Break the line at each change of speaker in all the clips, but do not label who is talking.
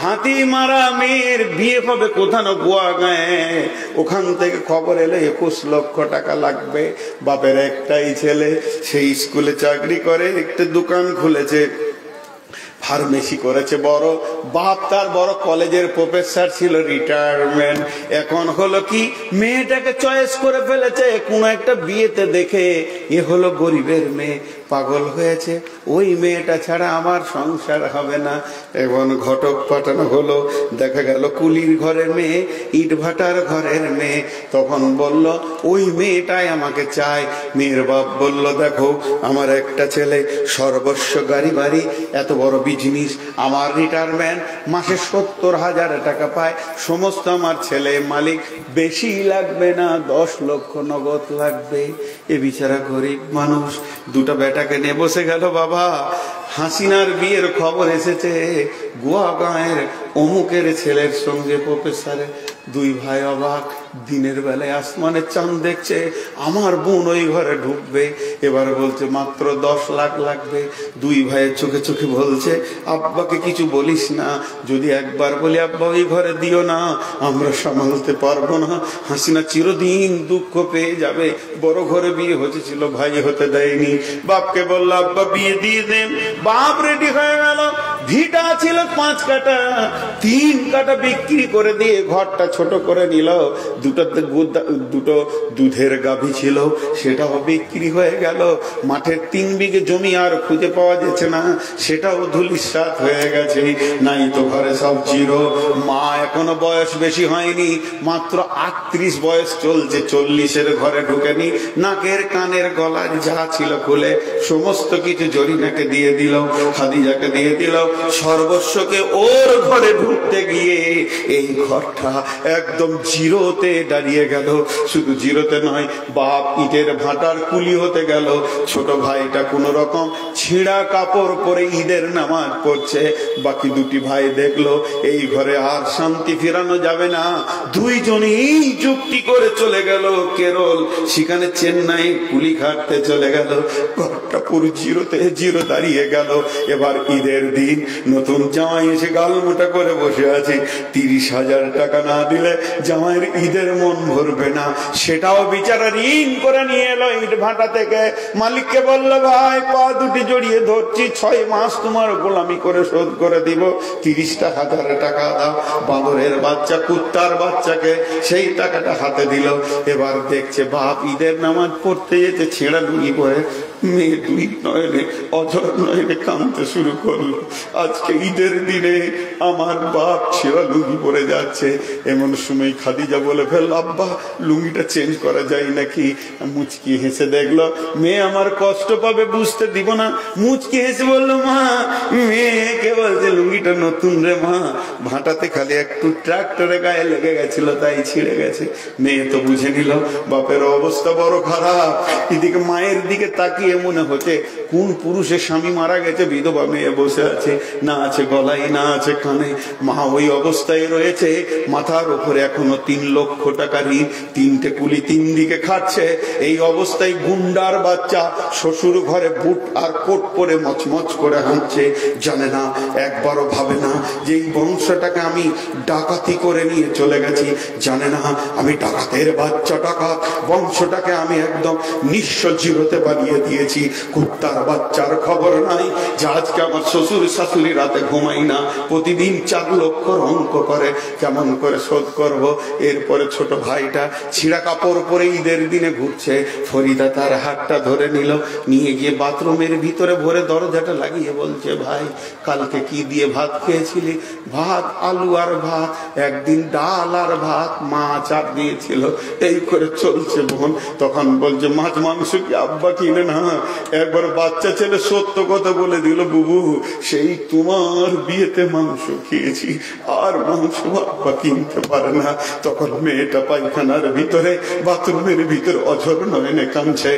হাতি মারা মেয়ের বিয়ে হবে কোথানো গোয়া গায়ে। ওখান থেকে খবর এলো 21 লক্ষ টাকা লাগবে। বাপের একটাই ছেলে, সেই স্কুলে চাকরি করে, একটা দোকান খুলেছে, ফার্মেসি করেছে বড়। বাপ তার বড় কলেজের প্রফেসর ছিল, রিটায়ারমেন্ট। এখন হলো কি, মেয়েটাকে চয়েস করে ফেলেছে কোন একটা বিয়েতে দেখে। এ হলো গরিবের মেয়ে, পাগল হয়েছে, ওই মেয়েটা ছাড়া আমার সংসার হবে না। এবং ঘটক পাঠানো হলো, দেখা গেল কুলির ঘরের মেয়ে, ইট ভাটার ঘরের মেয়ে। তখন বলল ওই মেয়েটাই আমাকে চায়। মেয়ের বাপ বলল দেখো আমার একটা ছেলে, সর্বস্ব গাড়ি বাড়ি, এত বড় বিজনেস, আমার রিটায়ারমেন্ট, মাসে 70,000 টাকা পায়, সমস্ত আমার ছেলে মালিক, বেশি লাগবে না, 10 লক্ষ নগদ লাগবে। এ বিচারা গরিব মানুষ দুটো বেটাকে নিয়ে বসে গেল। বাবা হাসিনার বিয়ের খবর এসেছে, গোয়া গাঁয়ের অমুকের ছেলের সঙ্গে প্রফেসরের। দুই ভাই অবাক, দিনের বেলায় আসমানের চাঁদ দেখছে, আমার বোন ওই ঘরে ঢুকবে। এবার বলছে মাত্র 10 লাখ লাগবে। দুই ভাইয়ের চোখে চোখে বলছে আব্বাকে কিছু বলিস না, যদি একবার বলি আব্বা ওই ঘরে দিও না, আমরা সামলাতে পারবো না, হাসিনা চিরদিন দুঃখ পেয়ে যাবে। বড় ঘরে বিয়ে হয়েছিল, ভাই হতে দেয়নি। বাপকে বললো আব্বা বিয়ে দিয়ে দেন। বাপ রেডি হয়ে গেল। ভিটা ছিল 5 কাঠা, 3 কাঠা বিক্রি করে দিয়ে ঘরটা ছোট করে নিল। দুটো দুধের গাভী ছিল, সেটাও বিক্রি হয়ে গেল। মাঠের 3 বিঘে জমি আর খুঁজে পাওয়া যাচ্ছে না, সেটাও ধুলিস্যাৎ হয়ে গেছে। নাই তো ঘরে সব জিরো। মা এখনো বয়স বেশি হয়নি, মাত্র 38 বয়স চলছে, 40-এর ঘরে ঢুকেনি। নাকের কানের গলার যা ছিল খুলে সমস্ত কিছু জরিনাকে দিয়ে দিল, খাদিজাকে দিয়ে দিল। সর্বস্বকে ওর ঘরে ঢুকতে গিয়ে এই ঘরটা একদম জিরোতে দাঁড়িয়ে গেল। শুধু জিরোতে নয়, বাপ ইটের ভাটার কুলি হতে গেল। ছোট ভাইটা কোন রকম ছিঁড়া কাপড় পরে ঈদের নামাজ পড়ছে। বাকি দুটি ভাই দেখলো এই ঘরে আর শান্তি ফেরানো যাবে না, দুইজনেই যুক্তি করে চলে গেল কেরল, সেখানে চেন্নাই কুলি খাটতে চলে গেল। ঘরটা পুরো জিরোতে জিরো দাঁড়িয়ে গেল। এবার ঈদের দিন নতুন জামাই এসে গালমোটা করে বসে আছে। 30,000 টাকা না দিলে জামাইয়ের ঈদের মন ভরবে না। সেটাও বিচারা ঋণ করে নিয়ে এলো ইট ভাটা থেকে। মালিককে বললো ভাই পা দুটি জড়িয়ে ধরছি, 6 মাস তোমার গোলামি করে শোধ করে দিব, 30,000 টাকা দাও। বাঁদরের বাচ্চা, কুত্তার বাচ্চাকে সেই টাকাটা হাতে দিল। এবার দেখছে বাপ ঈদের নামাজ পড়তে যেতে ছেঁড়া লুঙ্গি পরে, মেয়ে দুই নয়নে অঝর নয়নে কাঁদতে শুরু করলো। আজকে ঈদের দিনে আমার বাপ ছেঁড়া লুঙ্গি পরে যাচ্ছে। এমন সময় খাদিজা বলে ফেলল আব্বা লুঙ্গিটা চেঞ্জ করা যায় নাকি? মুচকি হেসে দেখলো মেয়ে আমার কষ্ট পাবে, বুঝতে দিব না। মুচকি হেসে বললো মা, মেয়েকে বলছে লুঙ্গিটা নতুন রে মা, ভাটাতে খালি একটু ট্রাক্টরে গায়ে লেগে গেছিল তাই ছিঁড়ে গেছে। মেয়ে তো বুঝে নিল বাপের অবস্থা বড় খারাপ। এদিকে মায়ের দিকে তাকিয়ে মনে হচ্ছে কোন পুরুষের স্বামী মারা গেছে, বিধবা মেয়ে বসে আছে, না আছে গলায় না আছে কানে। মা ওই অবস্থায় রয়েছে, মাথার উপরে এখনো 3 লক্ষ টাকা ঋণ, 3টে কুলি 3 দিকে খাচ্ছে। এই অবস্থায় গুন্ডার বাচ্চা শ্বশুর ঘরে বুট আর কোট পরে মচমচ করে হাঁটছে। জানে না, একবারও ভাবে না যে এই বংশটাকে আমি ডাকাতি করে নিয়ে চলে গেছি। জানে না আমি ডাকাতের বাচ্চা, ডাকাত বংশটাকে আমি একদম নিঃস্ব জিরোতে বানিয়ে দিয়েছি। কুত্তার বাচ্চার খবর নাই যে আজকে আমার শ্বশুর শাশুড়ি রাতে ঘুমাই না, প্রতিদিন 4 লক্ষর অঙ্ক করে, কেমন করে শোধ করব। এরপরে ছোট ভাইটা ছিঁড়া কাপড় পরে ঈদের দিনে ঘুরছে। ফরিদা তার হাতটা ধরে নিল, নিয়ে গিয়ে বাথরুমের ভিতরে ভরে দরজাটা লাগিয়ে বলছে ভাই কালকে কি দিয়ে ভাত খেয়েছিলি? ভাত, আলু আর ভাত, একদিন ডাল আর ভাত, মাছ আর দিয়েছিল। এই করে চলছে বোন। তখন বলছে মাছ মাংস কি আব্বা কিনে না? একবার বাচ্চা ছেলে সত্য কথা বলে দিল, বুবু সেই তোমার বিয়েতে মাংস খেয়েছি, আর মাংস আব্বা কিনতে পারে না। তখন মেয়েটা পায়খানার ভিতরে বাথরুমের ভিতরে অঝর নয়নে কাঁদছে,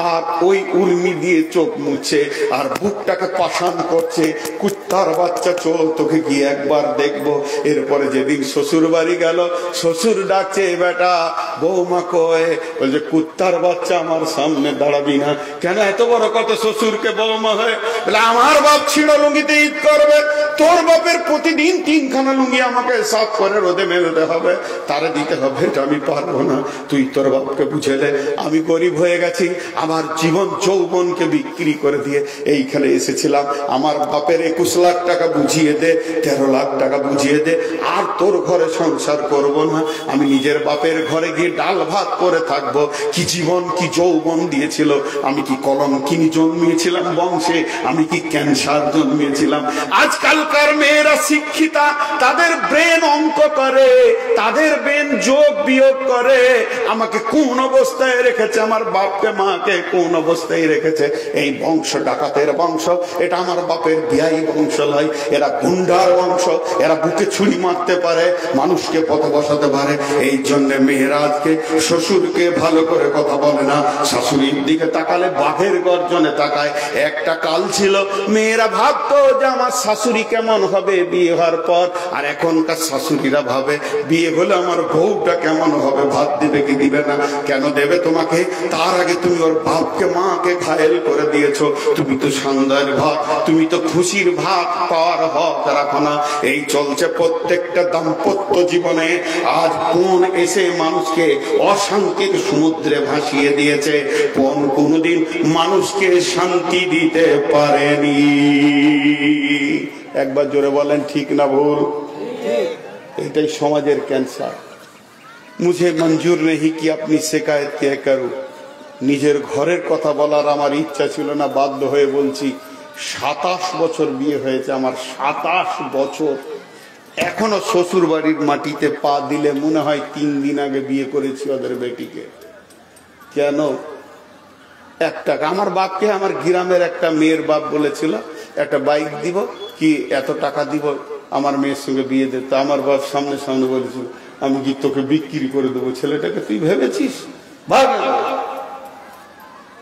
আর ওই উর্মি দিয়ে চোখ মুছছে, আর বুকটাকে পাষাণ করছে। কুত্তার বাচ্চা চল তোকে গিয়ে একবার দেখবো। এরপরে যেদিন শ্বশুর বাড়ি গেল, শ্বশুর ডাকছে বেটা, বৌমা কয়, বলছে কুত্তার বাচ্চা আমার সামনে দাঁড়াবি না। কেন কেন এত বড় কত শ্বশুরকে বৌমা হয়ে বলে আমার বাপ ছিঁড়ো লুঙ্গিতে ঈদ করবে, তোর বাপের প্রতিদিন 3খানা লুঙ্গি আমাকে সাফ করে রোদে মেলতে হবে, তারে দিতে হবে, এটা আমি পারবো না। তুই তোর বাপকে বুঝেলে আমি গরিব হয়ে গেছি, আমার জীবন যৌবনকে বিক্রি করে দিয়ে এইখানে এসেছিলাম, আমার বাপের 21 লাখ টাকা বুঝিয়ে দে, 13 লাখ টাকা বুঝিয়ে দে, আর তোর ঘরে সংসার করব না, আমি নিজের বাপের ঘরে গিয়ে ডাল ভাত করে থাকবো। কি জীবন কি যৌবন দিয়েছিল, আমি কি কলঙ্কিনী জন্মিয়েছিলাম বংশে, আমি কি ক্যান্সার জন্মিয়েছিলাম। আজকালকার মেয়েরা শিক্ষিতা, তাদের ব্রেন অঙ্ক করে, তাদের ব্রেন যোগ বিয়োগ করে, আমাকে কোন অবস্থায় রেখেছে, আমার বাপকে মাকে কোন অবস্থায় রেখেছে। এই বংশ ডাকাতের বংশ, এটা আমার বাপের বিয়াই বংশ নয়, এরা গুন্ডার বংশ, এরা বুকে ছুরি মারতে পারে, মানুষকে পথে বসাতে পারে। এই জন্য মেয়েরা আজকে শ্বশুরকে ভালো করে কথা বলে না, শাশুড়ির দিকে তাকালে বাঘের গর্জনে তাকায়। একটা কাল ছিল মেয়েরা ভাবতো যে আমার শাশুড়ি কেমন হবে বিয়ে হওয়ার পর, আর এখনকার শাশুড়িরা ভাবে বিয়ে হলে আমার বউটা কেমন হবে, ভাত দিবে কি দিবে না। কেন দেবে তোমাকে? তার আগে তুমি ওর বাপকে মাকে ঘায়েল করে দিয়েছো। তুমি তো সন্ধ্যার ভাত, তুমি তো খুশির ভাত পাওয়ার হক রাখো না। এই চলছে প্রত্যেকটা দাম্পত্য জীবনে। আজ কোন এসে মানুষকে অশান্তির সমুদ্রে ভাসিয়ে দিয়েছে, কোনদিন মানুষকে শান্তি দিতে পারেনি। একবার জোরে বলেন ঠিক না ভুল? এটাই সমাজের ক্যান্সার। মুঝে মঞ্জুর নেই কি আপনি শিকায়ত কে করু। নিজের ঘরের কথা বলার আমার ইচ্ছা ছিল না, বাধ্য হয়ে বলছি। 27 বছর বিয়ে হয়েছে আমার, 27 বছর। এখনো শ্বশুর বাড়ির মাটিতে পা দিলে মনে হয় 3 দিন আগে বিয়ে করেছি ওদের বেটিকে। কেন? 1 টাকা। আমার বাপকে আমার গ্রামের একটা মেয়ের বাপ বলেছিল একটা বাইক দিব কি এত টাকা দিব আমার মেয়ের সঙ্গে বিয়ে দিতে। আমার বাপ সামনে সামনে বলেছিল আমি কি তোকে বিক্রি করে দেবো ছেলেটাকে, তুই ভেবেছিস? ভাগ।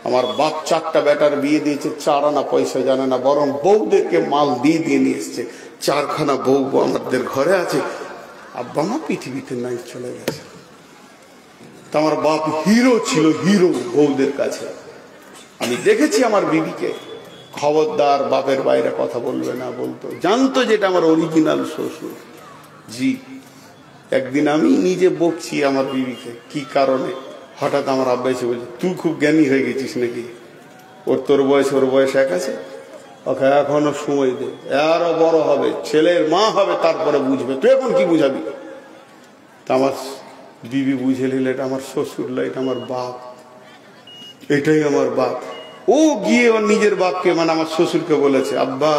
আমার বাপ 4টা বেটার বিয়ে দিয়েছে, 4 আনা পয়সা জানে না, বরং বউদেরকে মাল দিয়ে দিয়ে নিয়ে এসছে। 4খানা বউ আমাদের ঘরে আছে, আব্বা মা পৃথিবীতে নাই, চলে গেছে। তা আমার বাপ হিরো ছিল, হিরো বউদের কাছে। আমি দেখেছি আমার বিবিকে, খবরদার বাপের বাইরে কথা বলবে না বলতো, জানতো যেটা আমার অরিজিনাল শ্বশুর। জি, একদিন আমি নিজে বকছি আমার বিবিকে, কি কারণে, হঠাৎ আমার আব্বা এসে বলছে তুই খুব জ্ঞানী হয়ে গেছিস নাকি, তোর বয়স ওর বয়স এক আছে, ওকে এখনো সময় দে, আরো বড় হবে, ছেলের মা হবে, তারপরে বুঝবে, তুই এখন কি বুঝাবি। তা আমার বিবি বুঝে নিল এটা আমার শ্বশুর নয়, এটা আমার বাপ, এটাই আমার বাপ। ও গিয়ে ওর নিজের বাপকে মানে আমার শ্বশুরকে বলেছে আব্বা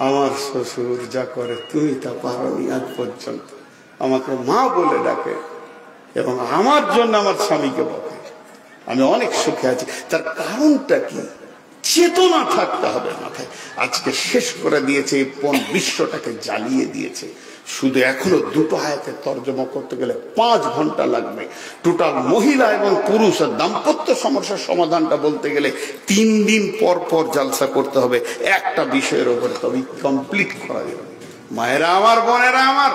আমার শ্বশুর যা করে তুমি তা পারোনি আজ পর্যন্ত, আমাকে মা বলে ডাকে এবং আমার জন্য আমার স্বামীকে বলে। আমি অনেক সুখে আছি। তার কারণটা কি? চেতনা থাকতে হবে মাথায়। আজকে শেষ করে দিয়েছে, এই বিশ্বটাকে জ্বালিয়ে দিয়েছে। শুধু এখনো 2টো আয়াতের তর্জমা করতে গেলে 5 ঘন্টা লাগবে। টোটাল মহিলা এবং পুরুষের দাম্পত্য সমস্যার সমাধানটা বলতে গেলে 3 দিন পর পর জালসা করতে হবে একটা বিষয়ের উপরে, তবে কমপ্লিট করা যাবে। মায়েরা আমার, বোনেরা আমার,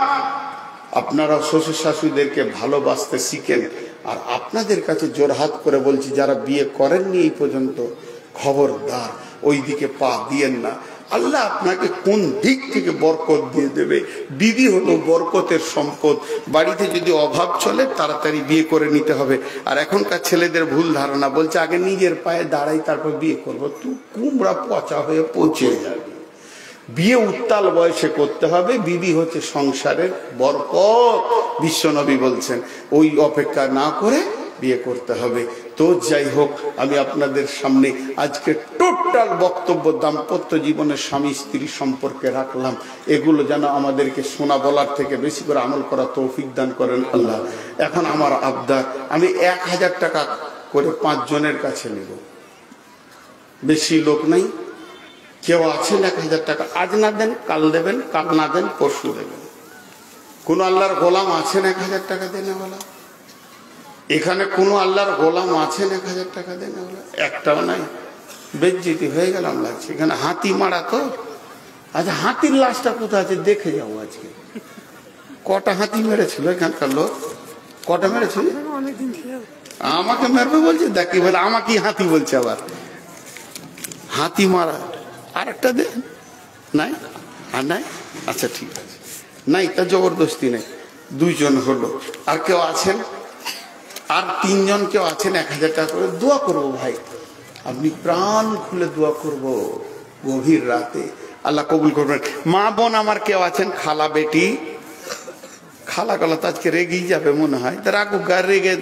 আপনারা শ্বশুর শাশুড়িদেরকে ভালোবাসতে শিখেন। আর আপনাদের কাছে জোরহাত করে বলছি, যারা বিয়ে করেননি এই পর্যন্ত, খবরদার ওই দিকে পা দিয়েন না। আল্লাহ আপনাকে কোন দিক থেকে বরকত দিয়ে দেবে। বিবি হলো বরকতের সম্পদ। বাড়িতে যদি অভাব চলে তাড়াতাড়ি বিয়ে করে নিতে হবে। আর এখনকার ছেলেদের ভুল ধারণা, বলছে আগে নিজের পায়ে দাঁড়াই তারপর বিয়ে করবো। তুই কুমড়া পচা হয়ে পচে যাবে। বিয়ে উত্তাল বয়সে করতে হবে। বিবি হচ্ছে সংসারের বরকত, বিশ্বনবী বলছেন। ওই অপেক্ষা না করে বিয়ে করতে হবে। তো যাই হোক, আমি আপনাদের সামনে আজকে টোটাল বক্তব্য দাম্পত্য জীবনের স্বামী স্ত্রী সম্পর্কে রাখলাম। এগুলো যেন আমাদেরকে শোনা বলার থেকে বেশি করে আমল করা তৌফিক দান করেন আল্লাহ। এখন আমার আবদার, আমি 1000 টাকা করে 5 জনের কাছে নেব। বেশি লোক নাই, কেউ আছেন 1000 টাকা? আজ না দেন কাল দেবেন, কাল না দেন পরশু দেবেন। কোন আল্লাহর গোলাম আছেন 1000 টাকা দেনে বলা? এখানে কোন আল্লাহর গোলাম আছেন 1000 টাকা দেনে বলা? একটাও নাই। বেজ্জিতি হয়ে গেলাম লাগছে। এখানে হাতি মারা তো। আচ্ছা, হাতির লাশটা কোথায় আছে দেখে যাবো আজকে। কটা হাতি মেরেছিল এখানকার লোক? কটা মেরেছিল? আমাকে মারবে বলছে, দেখি বলে আমাকে হাতি বলছে আবার। হাতি মারা, আর একটা দে। নাই? আর নাই? আচ্ছা ঠিক আছে, নাই তা জবরদস্তি নেই। 2 জন হলো, আর কেউ আছেন? আর 3 জন কেউ আছেন? 1000 টাকা করে দোয়া করবো ভাই, আপনি প্রাণ খুলে দোয়া করবো গভীর রাতে, আল্লাহ কবুল করবেন। মা বোন আমার কেউ আছেন? খালা বেটি, খালা গলা তো আজকে রেগেই যাবে মনে হয়, তার রাগুক, গায়ে রেগে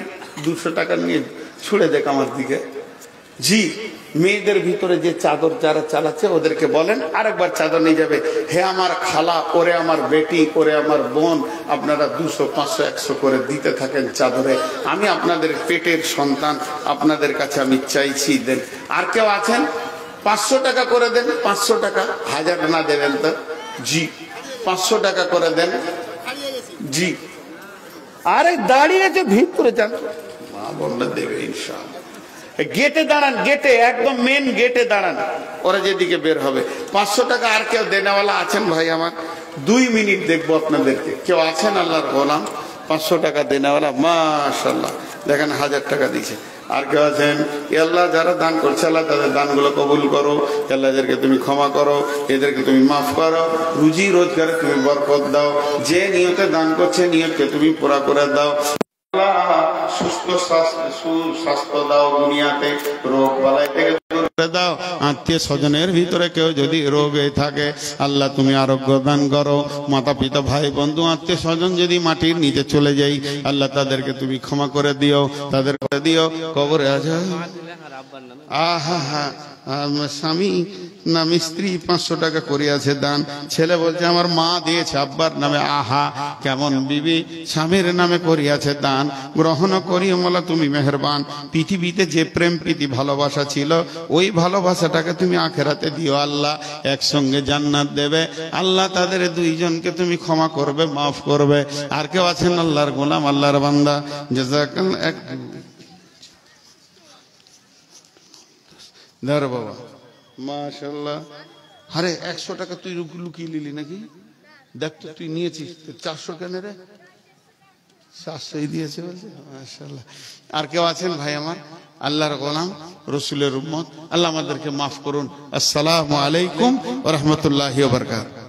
200 টাকা নিয়ে ছুড়ে দেখ আমার দিকে। জি, মেয়েদের ভিতরে যে চাদর যারা চালাচ্ছে ওদেরকে বলেন আরেকবার চাদর নিয়ে যাবে। হে আমার খালা, ওরে আমার বেটি, ওরে আমার বোন, আপনারা 200, 500, 100 করে দিতে থাকেন চাদরে। আমি আপনাদের পেটের সন্তান, আপনাদের কাছে আমি চাইছি, দেন। আর কেউ আছেন? 500 টাকা করে দেন, 500 টাকা, 1000 না দেবেন তো? জি, 500 টাকা করে দেন। জি, আরে দাঁড়িয়েছে ভিতরে যান, মা বোনরা দেবে ইনশাআল্লাহ। গেটে দাঁড়ান, গেটে, একদম মেন গেটে দাঁড়ান, ওরা যেদিকে বের হবে। 500 টাকা আর কেউ দেনেওয়ালা আছেন ভাই আমার? 2 মিনিট দেখবো আপনাদেরকে, কেউ আছেন আল্লাহর গোলাম 500 টাকা দেনেওয়ালা? মাশাআল্লাহ, দেখেন 1000 টাকা দিয়েছে। আর কেউ আছেন? আল্লাহ যারা দান করছে আল্লাহ তাদের দানগুলো কবুল করো, আল্লাহ এদেরকে তুমি ক্ষমা করো, এদেরকে তুমি মাফ করো, রুজি রোজগারে তুমি বরকত দাও, যে নিয়তে দান করছে নিয়তকে তুমি পুরা করে দাও। সুস্থ সুস্বাস্থ্য দাও, দুনিয়াতে রোগ বালাই থেকে দাও। আত্মীয় স্বজনের ভিতরে কেউ যদি রোগে থাকে আল্লাহ তুমি আরোগ্য দান করো। মাতা পিতা ভাই বন্ধু আত্মীয় স্বজন যদি মাটির নিচে চলে যাই আল্লাহ তাদেরকে তুমি ক্ষমা করে দিও, তাদের করে দিও কবরে আজা। আহা হা, স্বামী নাম স্ত্রী 500 টাকা করিয়াছে দান, ছেলে বলছে আমার মা দিয়েছে আব্বার নামে। আহা, কেমন বিবি, স্বামীর নামে করিয়াছে দান, গ্রহণ করিও মোলা তুমি মেহেরবান। পৃথিবীতে যে প্রেম প্রীতি ভালোবাসা ছিল ওই ভালোবাসাটাকে তুমি আখেরাতে দিও আল্লাহ, একসঙ্গে জান্নাত দেবে আল্লাহ। তাদের 2 জনকে তুমি ক্ষমা করবে, মাফ করবে। আর কেউ আছেন আল্লাহর গোলাম, আল্লাহর বান্দা? জাযাকাল্লাহ। ধর বাবা, মাশাআল্লাহ। আরে 100 টাকা তুই লুকিয়ে নিলি নাকি? দেখ তো তুই নিয়েছিস, 400 কেন রে? 400ই দিয়েছে বলছে, মাশাআল্লাহ। আর কেউ আছেন ভাই আমার আল্লাহর গোলাম, রসুলের উম্মত? আল্লাহ আমাদেরকে মাফ করুন। আসসালামু আলাইকুম ওয়া রাহমাতুল্লাহি ওয়া বারাকাতুহু।